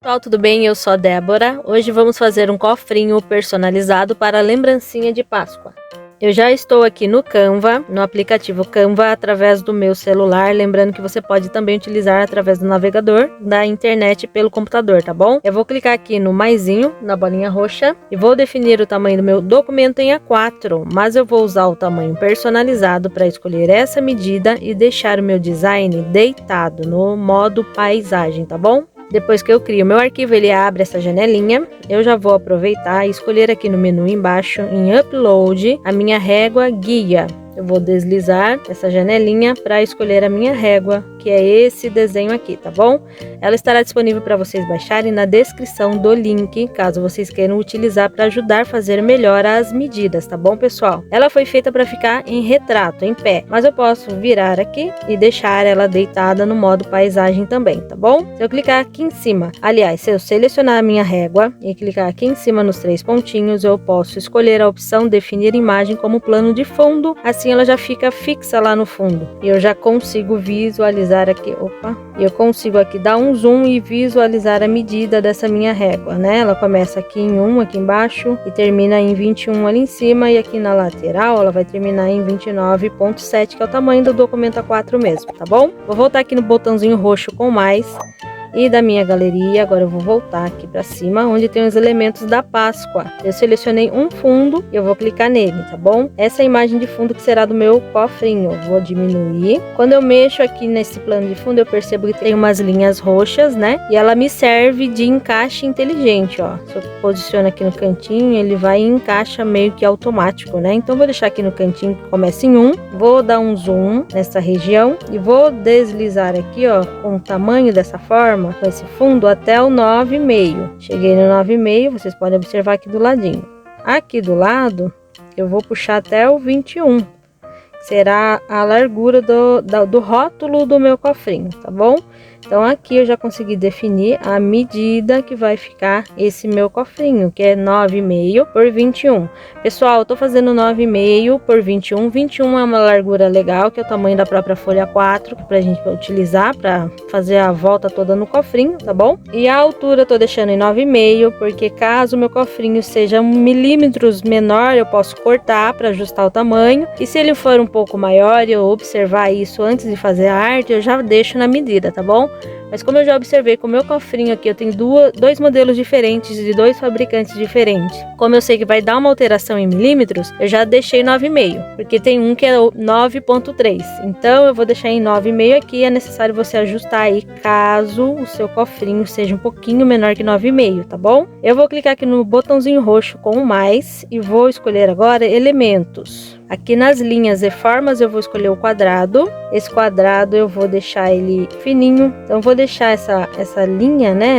Pessoal, tudo bem? Eu sou a Débora. Hoje vamos fazer um cofrinho personalizado para a lembrancinha de Páscoa. Eu já estou aqui no Canva, no aplicativo Canva, através do meu celular. Lembrando que você pode também utilizar através do navegador da internet pelo computador, tá bom? Eu vou clicar aqui no maisinho, na bolinha roxa, e vou definir o tamanho do meu documento em A4, mas eu vou usar o tamanho personalizado para escolher essa medida e deixar o meu design deitado no modo paisagem, tá bom? Depois que eu crio meu arquivo, ele abre essa janelinha. Eu já vou aproveitar e escolher aqui no menu embaixo, em Upload, a minha régua guia. Eu vou deslizar essa janelinha para escolher a minha régua, que é esse desenho aqui, tá bom? Ela estará disponível para vocês baixarem na descrição do link, caso vocês queiram utilizar para ajudar a fazer melhor as medidas, tá bom, pessoal? Ela foi feita para ficar em retrato, em pé, mas eu posso virar aqui e deixar ela deitada no modo paisagem também, tá bom? Se eu clicar aqui em cima, aliás, se eu selecionar a minha régua e clicar aqui em cima nos 3 pontinhos, eu posso escolher a opção definir imagem como plano de fundo, assim ela já fica fixa lá no fundo. E eu já consigo visualizar aqui, eu consigo aqui dar um zoom e visualizar a medida dessa minha régua, né? Ela começa aqui em 1 aqui embaixo e termina em 21 ali em cima, e aqui na lateral ela vai terminar em 29,7, que é o tamanho do documento A4 mesmo, tá bom? Vou voltar aqui no botãozinho roxo com mais. E da minha galeria, agora eu vou voltar aqui para cima, onde tem os elementos da Páscoa. Eu selecionei um fundo e eu vou clicar nele, tá bom? Essa é a imagem de fundo que será do meu cofrinho. Eu vou diminuir. Quando eu mexo aqui nesse plano de fundo, eu percebo que tem umas linhas roxas, né? E ela me serve de encaixe inteligente, ó. Se eu posiciono aqui no cantinho, ele vai e encaixa meio que automático, né? Então, eu vou deixar aqui no cantinho que começa em 1. Vou dar um zoom nessa região e vou deslizar aqui, ó, com o tamanho dessa forma, com esse fundo até o 9,5. Cheguei no 9,5, vocês podem observar aqui do ladinho. Aqui do lado, eu vou puxar até o 21, que será a largura do rótulo do meu cofrinho, tá bom? Então aqui eu já consegui definir a medida que vai ficar esse meu cofrinho, que é 9,5 por 21. Pessoal, eu tô fazendo 9,5 por 21. 21 é uma largura legal, que é o tamanho da própria folha 4, pra gente utilizar para fazer a volta toda no cofrinho, tá bom? E a altura eu tô deixando em 9,5, porque caso o meu cofrinho seja 1 milímetros menor, eu posso cortar para ajustar o tamanho. E se ele for um pouco maior e eu observar isso antes de fazer a arte, eu já deixo na medida, tá bom? Mas como eu já observei com o meu cofrinho aqui, eu tenho dois modelos diferentes de 2 fabricantes diferentes. Como eu sei que vai dar uma alteração em milímetros, eu já deixei 9,5, porque tem um que é 9,3. Então eu vou deixar em 9,5 aqui. É necessário você ajustar aí caso o seu cofrinho seja um pouquinho menor que 9,5, tá bom? Eu vou clicar aqui no botãozinho roxo com o mais e vou escolher agora elementos. Aqui nas linhas e formas eu vou escolher o quadrado. Esse quadrado eu vou deixar ele fininho. Então eu vou deixar essa linha, né?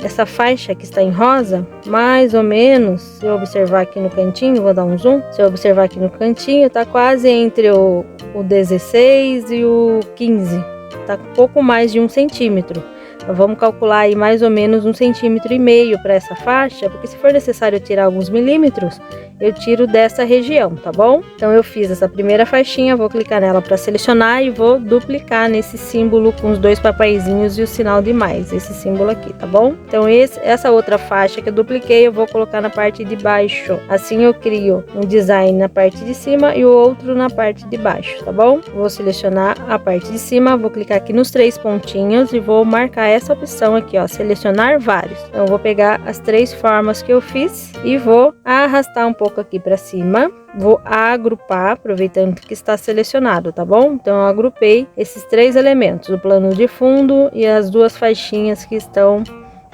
Essa faixa que está em rosa, mais ou menos, se eu observar aqui no cantinho, vou dar um zoom. Se eu observar aqui no cantinho, tá quase entre o 16 e o 15. Tá um pouco mais de 1 centímetro. Então, vamos calcular aí mais ou menos 1,5 centímetros para essa faixa, porque se for necessário tirar alguns milímetros, eu tiro dessa região, tá bom? Então eu fiz essa primeira faixinha, vou clicar nela para selecionar e vou duplicar nesse símbolo com os 2 papaizinhos e o sinal de mais, esse símbolo aqui, tá bom? Então essa outra faixa que eu dupliquei, eu vou colocar na parte de baixo. Assim eu crio um design na parte de cima e o outro na parte de baixo, tá bom? Vou selecionar a parte de cima, vou clicar aqui nos 3 pontinhos e vou marcar essa opção aqui, ó, selecionar vários. Então eu vou pegar as 3 formas que eu fiz e vou arrastar um pouco aqui para cima. Vou agrupar, aproveitando que está selecionado, tá bom? Então eu agrupei esses 3 elementos, o plano de fundo e as 2 faixinhas que estão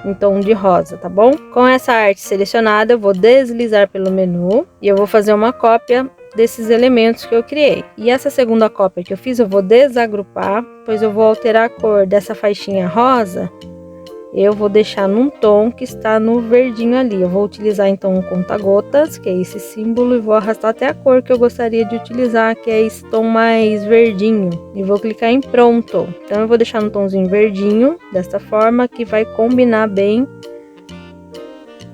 em tom de rosa, tá bom? Com essa arte selecionada, eu vou deslizar pelo menu e eu vou fazer uma cópia desses elementos que eu criei. E essa segunda cópia que eu fiz, eu vou desagrupar, pois eu vou alterar a cor dessa faixinha rosa. Eu vou deixar num tom que está no verdinho ali. Eu vou utilizar então um conta-gotas, que é esse símbolo, e vou arrastar até a cor que eu gostaria de utilizar, que é esse tom mais verdinho. E vou clicar em pronto. Então eu vou deixar no tomzinho verdinho, desta forma, que vai combinar bem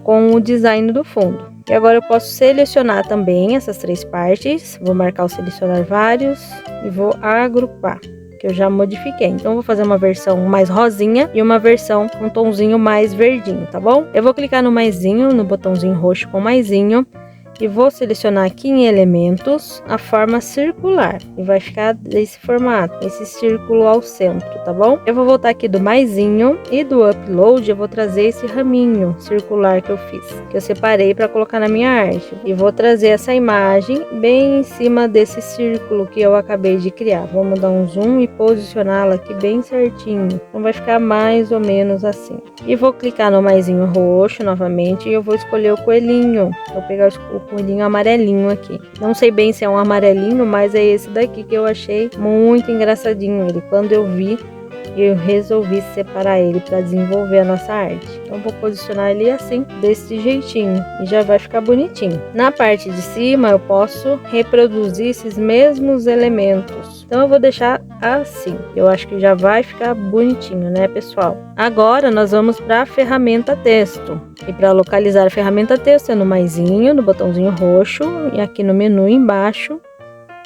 com o design do fundo. E agora eu posso selecionar também essas 3 partes. Vou marcar o selecionar vários e vou agrupar. que eu já modifiquei. Então eu vou fazer uma versão mais rosinha e uma versão com um tomzinho mais verdinho, tá bom? Eu vou clicar no maisinho, no botãozinho roxo com maisinho. E vou selecionar aqui em elementos a forma circular. E vai ficar desse formato, esse círculo ao centro, tá bom? Eu vou voltar aqui do maisinho e do upload eu vou trazer esse raminho circular que eu fiz. Que eu separei para colocar na minha arte. E vou trazer essa imagem bem em cima desse círculo que eu acabei de criar. Vamos dar um zoom e posicioná-la aqui bem certinho. Então vai ficar mais ou menos assim. E vou clicar no maisinho roxo novamente e eu vou escolher o coelhinho. Vou pegar o coelhinho amarelinho aqui. Não sei bem se é um amarelinho, mas é esse daqui que eu achei muito engraçadinho ele. Quando eu vi, eu resolvi separar ele para desenvolver a nossa arte. Então vou posicionar ele assim, desse jeitinho, e já vai ficar bonitinho. Na parte de cima eu posso reproduzir esses mesmos elementos. Então eu vou deixar assim. Eu acho que já vai ficar bonitinho, né, pessoal? Agora nós vamos para a ferramenta texto. E para localizar a ferramenta texto é no maisinho, no botãozinho roxo e aqui no menu embaixo,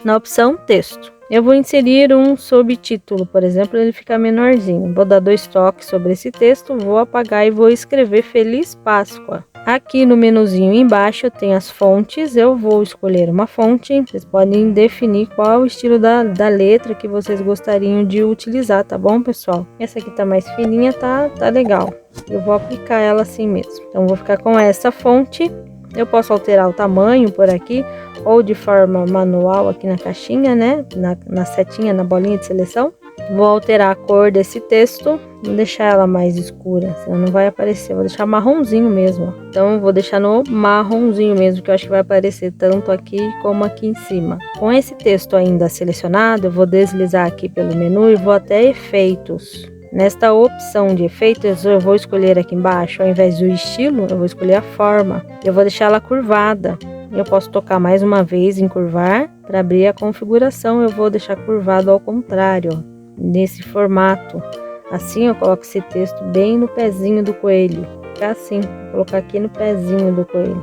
na opção texto. Eu vou inserir um subtítulo, por exemplo, ele fica menorzinho. Vou dar 2 toques sobre esse texto, vou apagar e vou escrever Feliz Páscoa. Aqui no menuzinho embaixo tem as fontes, eu vou escolher uma fonte. Vocês podem definir qual o estilo da letra que vocês gostariam de utilizar, tá bom, pessoal? Essa aqui tá mais fininha, tá legal. Eu vou aplicar ela assim mesmo. Então vou ficar com essa fonte. Eu posso alterar o tamanho por aqui ou de forma manual aqui na caixinha, né? Na setinha, na bolinha de seleção. Vou alterar a cor desse texto, vou deixar ela mais escura, senão não vai aparecer. Vou deixar marronzinho mesmo, ó. Então eu vou deixar no marronzinho mesmo, que eu acho que vai aparecer tanto aqui como aqui em cima. Com esse texto ainda selecionado, eu vou deslizar aqui pelo menu e vou até efeitos. Nesta opção de efeitos, eu vou escolher aqui embaixo, ao invés do estilo, eu vou escolher a forma. Eu vou deixar ela curvada. Eu posso tocar mais uma vez em curvar. Para abrir a configuração, eu vou deixar curvado ao contrário, ó, nesse formato. Assim eu coloco esse texto bem no pezinho do coelho. Fica assim, vou colocar aqui no pezinho do coelho.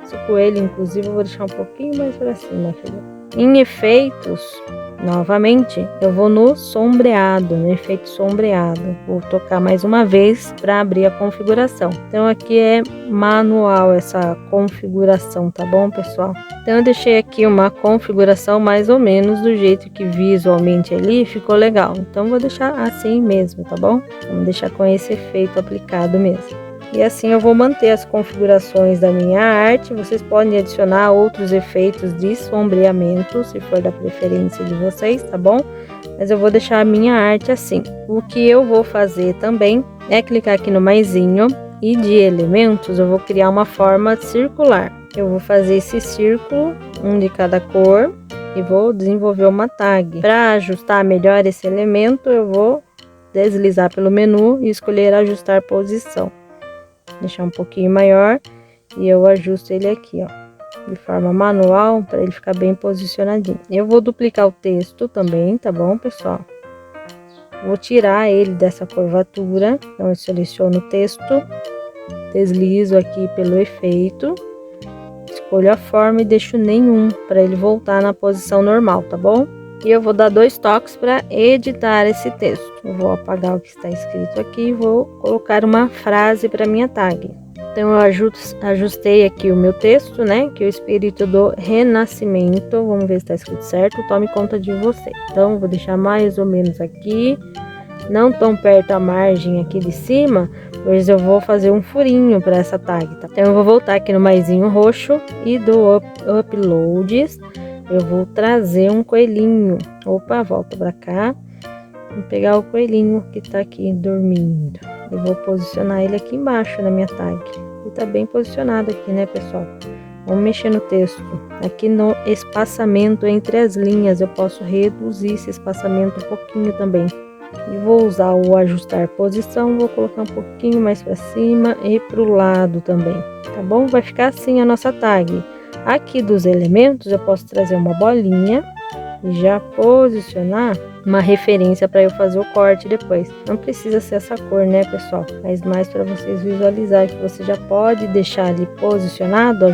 Esse coelho, inclusive, eu vou deixar um pouquinho mais para cima, filha. Em efeitos, novamente, eu vou no sombreado, no efeito sombreado. Vou tocar mais uma vez para abrir a configuração. Então aqui é manual essa configuração, tá bom, pessoal? Então eu deixei aqui uma configuração mais ou menos do jeito que visualmente ali ficou legal. Então vou deixar assim mesmo, tá bom? Vamos deixar com esse efeito aplicado mesmo. E assim eu vou manter as configurações da minha arte. Vocês podem adicionar outros efeitos de sombreamento, se for da preferência de vocês, tá bom? Mas eu vou deixar a minha arte assim. O que eu vou fazer também é clicar aqui no maisinho e de elementos eu vou criar uma forma circular. Eu vou fazer esse círculo, um de cada cor, e vou desenvolver uma tag. Para ajustar melhor esse elemento, eu vou deslizar pelo menu e escolher ajustar posição. Deixar um pouquinho maior e eu ajusto ele aqui, ó, de forma manual para ele ficar bem posicionadinho. Eu vou duplicar o texto também, tá bom, pessoal? Vou tirar ele dessa curvatura, então eu seleciono o texto, deslizo aqui pelo efeito, escolho a forma e deixo nenhum para ele voltar na posição normal, tá bom? E eu vou dar 2 toques para editar esse texto. Eu vou apagar o que está escrito aqui e vou colocar uma frase para minha tag. Então eu ajustei aqui o meu texto, né? Que é o espírito do renascimento. Vamos ver se está escrito certo. Tome conta de você. Então vou deixar mais ou menos aqui. Não tão perto a margem aqui de cima, pois eu vou fazer um furinho para essa tag, tá? Então eu vou voltar aqui no maisinho roxo e do uploads. Eu vou trazer um coelhinho. Opa, volta pra cá. Vou pegar o coelhinho que tá aqui dormindo. Eu vou posicionar ele aqui embaixo na minha tag. Ele tá bem posicionado aqui, né, pessoal? Vamos mexer no texto. Aqui no espaçamento entre as linhas, eu posso reduzir esse espaçamento um pouquinho também. E vou usar o ajustar posição. Vou colocar um pouquinho mais pra cima e pro lado também. Tá bom? Vai ficar assim a nossa tag. Aqui dos elementos eu posso trazer uma bolinha e já posicionar uma referência para eu fazer o corte depois. Não precisa ser essa cor, né, pessoal? Mas mais para vocês visualizarem que você já pode deixar ali posicionado,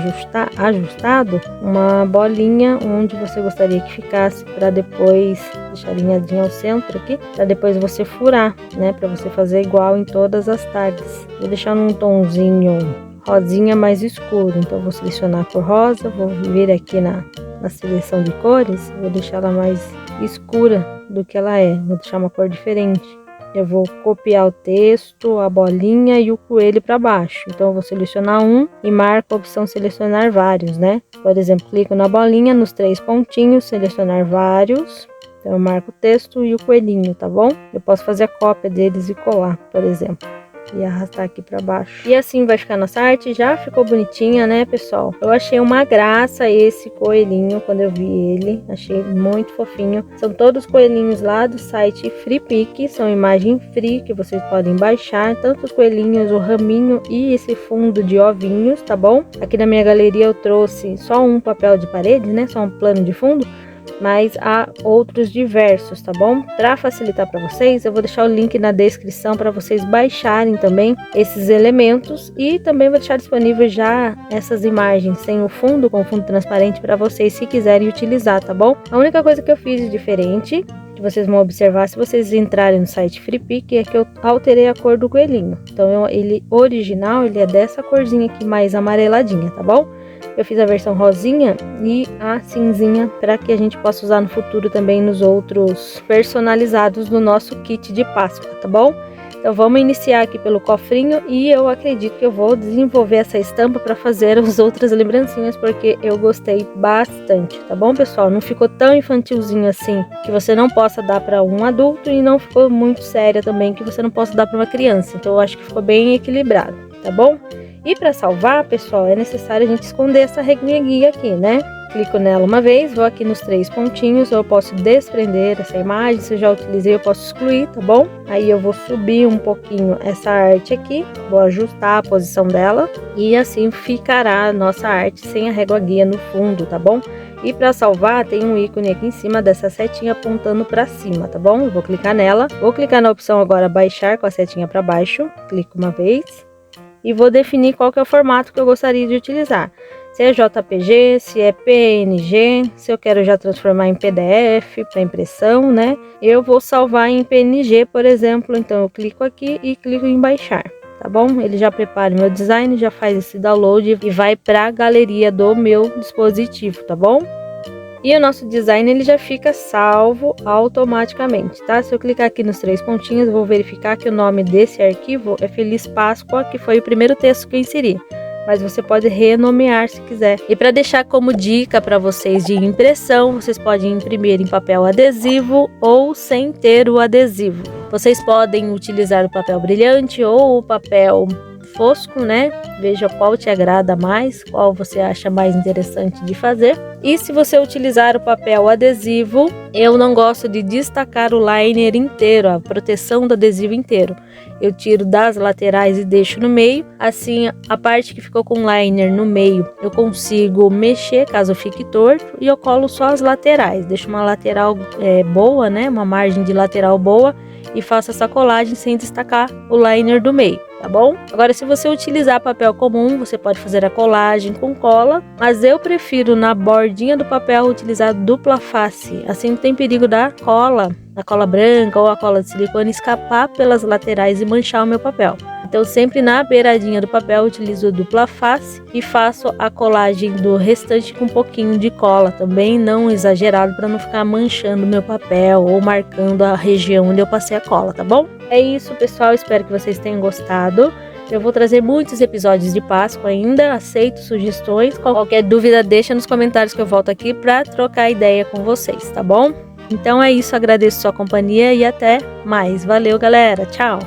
ajustado, uma bolinha onde você gostaria que ficasse, para depois deixar alinhadinho ao centro aqui, para depois você furar, né, para você fazer igual em todas as tags. Vou deixar num tomzinho rosinha mais escuro, então vou selecionar a cor rosa, vou vir aqui na seleção de cores, vou deixar ela mais escura do que ela é, vou deixar uma cor diferente. Eu vou copiar o texto, a bolinha e o coelho para baixo, então eu vou selecionar um e marco a opção selecionar vários, né? Por exemplo, clico na bolinha, nos 3 pontinhos, selecionar vários, então eu marco o texto e o coelhinho, tá bom? Eu posso fazer a cópia deles e colar, por exemplo, e arrastar aqui para baixo. E assim vai ficar nossa arte. Já ficou bonitinha, né, pessoal? Eu achei uma graça esse coelhinho quando eu vi ele. Achei muito fofinho. São todos coelhinhos lá do site Freepik. São imagem free que vocês podem baixar. Tanto os coelhinhos, o raminho e esse fundo de ovinhos, tá bom? Aqui na minha galeria eu trouxe só um papel de parede, né? Só um plano de fundo. Mas há outros diversos, tá bom? Para facilitar para vocês, eu vou deixar o link na descrição para vocês baixarem também esses elementos, e também vou deixar disponível já essas imagens sem o fundo, com fundo transparente, para vocês se quiserem utilizar, tá bom? A única coisa que eu fiz de diferente, que vocês vão observar se vocês entrarem no site Freepik, é que eu alterei a cor do coelhinho. Então ele original, ele é dessa corzinha aqui mais amareladinha, tá bom? Eu fiz a versão rosinha e a cinzinha para que a gente possa usar no futuro também nos outros personalizados do nosso kit de Páscoa, tá bom? Então vamos iniciar aqui pelo cofrinho e eu acredito que eu vou desenvolver essa estampa para fazer as outras lembrancinhas, porque eu gostei bastante, tá bom, pessoal? Não ficou tão infantilzinho assim que você não possa dar para um adulto, e não ficou muito séria também que você não possa dar para uma criança. Então eu acho que ficou bem equilibrado, tá bom? E para salvar, pessoal, é necessário a gente esconder essa regrinha guia aqui, né? Clico nela uma vez, vou aqui nos 3 pontinhos, eu posso desprender essa imagem, se eu já utilizei eu posso excluir, tá bom? Aí eu vou subir um pouquinho essa arte aqui, vou ajustar a posição dela, e assim ficará a nossa arte sem a régua guia no fundo, tá bom? E para salvar, tem um ícone aqui em cima dessa setinha apontando para cima, tá bom? Eu vou clicar nela, vou clicar na opção agora baixar com a setinha para baixo, clico uma vez. E vou definir qual que é o formato que eu gostaria de utilizar. Se é JPG, se é PNG, se eu quero já transformar em PDF para impressão, né? Eu vou salvar em PNG, por exemplo. Então eu clico aqui e clico em baixar, tá bom? Ele já prepara o meu design, já faz esse download e vai para a galeria do meu dispositivo, tá bom? E o nosso design ele já fica salvo automaticamente, tá? Se eu clicar aqui nos 3 pontinhos, eu vou verificar que o nome desse arquivo é Feliz Páscoa, que foi o primeiro texto que eu inseri. Mas você pode renomear se quiser. E para deixar como dica para vocês de impressão, vocês podem imprimir em papel adesivo ou sem ter o adesivo. Vocês podem utilizar o papel brilhante ou o papel fosco, né? Veja qual te agrada mais, qual você acha mais interessante de fazer. E se você utilizar o papel adesivo, eu não gosto de destacar o liner inteiro, a proteção do adesivo inteiro. Eu tiro das laterais e deixo no meio. Assim, a parte que ficou com liner no meio, eu consigo mexer caso fique torto, e eu colo só as laterais. Deixo uma lateral boa, né? Uma margem de lateral boa, e faço essa colagem sem destacar o liner do meio, tá bom? Agora, se você utilizar papel comum, você pode fazer a colagem com cola, mas eu prefiro na bordinha do papel utilizar dupla face. Assim não tem perigo da cola, a cola branca ou a cola de silicone escapar pelas laterais e manchar o meu papel. Então sempre na beiradinha do papel eu utilizo dupla face e faço a colagem do restante com um pouquinho de cola também, não exagerado, para não ficar manchando o meu papel ou marcando a região onde eu passei a cola, tá bom? É isso, pessoal, espero que vocês tenham gostado. Eu vou trazer muitos episódios de Páscoa ainda, aceito sugestões. Qualquer dúvida deixa nos comentários que eu volto aqui para trocar ideia com vocês, tá bom? Então é isso, agradeço sua companhia e até mais. Valeu, galera, tchau!